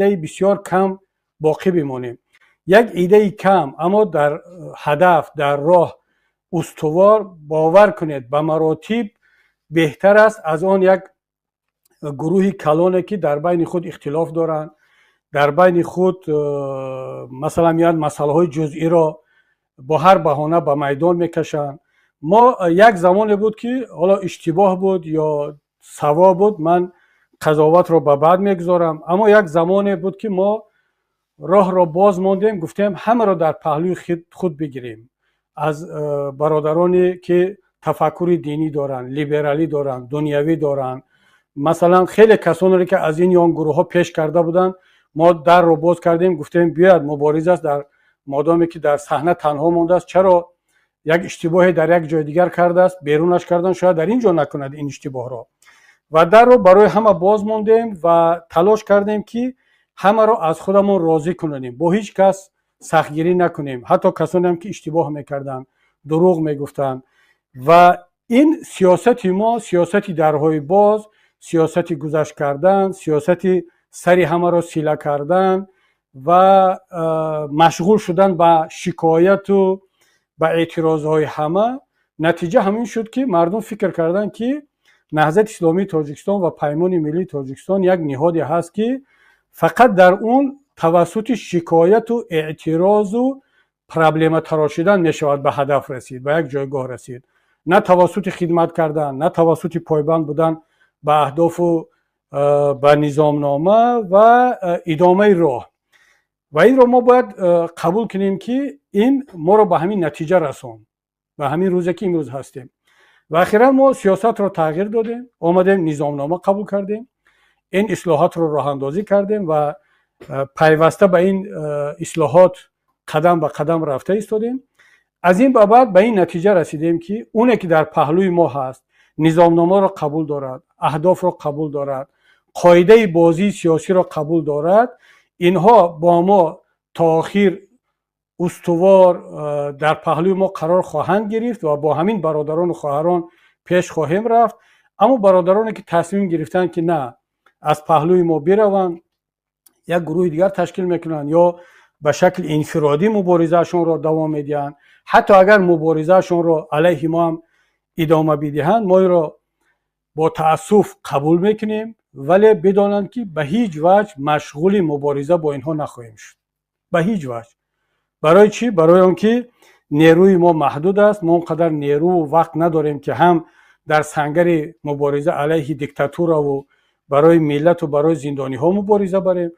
ایده بسیار کم باقی بمانیم. یک ایده کم اما در هدف، در راه استوار، باور کنید به مراتب بهتر است از آن یک گروه کلانه که در بین خود اختلاف دارند، در بین خود مثلا میاد مسئله های جزئی را با هر بهانه به میدان میکشند. ما یک زمانی بود که حالا اشتباه بود یا صواب بود، من قضاوت را به بعد میگذارم، اما یک زمانی بود که ما راه را باز ماندیم، گفتیم همه را در پهلوی خود بگیریم. از برادرانی که تفکر دینی دارن، لیبرالی دارن، دنیوی دارن، مثلا خیلی کسانی که از این یا آن گروه ها پیش کرده بودن، ما در رو باز کردیم، گفتیم بیاید مبارزه است، در مادامی که در صحنه تنها مانده است، چرا یک اشتباهی در یک جای دیگر کرده است بیرونش کردن، شاید در اینجا نکند این اشتباه را. و در رو برای همه باز ماندیم و تلاش کردیم که همه را از خودمون راضی کنیم، با هیچ کس سختگیری نکنیم، حتی کسانی هم که اشتباه میکردن، دروغ میگفتن. و این سیاست ما سیاستی درهای باز، سیاستی گذشت کردن، سیاستی سری همه را سیله کردن و مشغول شدن به شکایت و به اعتراضهای همه، نتیجه همین شد که مردم فکر کردن که نهضت اسلامی تاجیکستان و پیمان ملی تاجیکستان یک نهادی هست که فقط در اون توسط شکایت و اعتراض و پرابلم تراشیدن میشود به هدف رسید، به یک جایگاه رسید، نه توسط خدمت کردن، نه توسط پایبند بودن به اهداف و به نظامنامه و ادامه راه. و این رو ما باید قبول کنیم که این ما رو به همین نتیجه رسوند، به همین روزی که امروز هستیم. و اخیرا ما سیاست رو تغییر دادیم، آمدیم نظامنامه قبول کردیم، این اصلاحات رو راه اندازی کردیم و پیوسته به این اصلاحات قدم به قدم رفته ایستادیم. از این به بعد به این نتیجه رسیدیم که اونی که در پهلوی ما هست، نظامنامه را قبول دارد، اهداف را قبول دارد، قاعده بازی سیاسی را قبول دارد، اینها با ما تا آخر استوار در پهلوی ما قرار خواهند گرفت و با همین برادران و خواهران پیش خواهیم رفت. اما برادرانی که تصمیم گرفتن که نه از پهلوی ما بروند، یک گروه دیگر تشکیل میکنن یا به شکل انفرادی مبارزهشون را دوام میدن، حتی اگر مبارزهشون را علیه ما هم ادامه بدهند، ما را با تأسف قبول میکنیم، ولی بدانند که به هیچ وجه مشغول مبارزه با اینها نخواهیم شد، به هیچ وجه. برای چی؟ برای آنکه نیروی ما محدود است، ما اونقدر نیرو و وقت نداریم که هم در سنگر مبارزه علیه دیکتاتور و برای ملت و برای زندانی ها مبارزه بریم،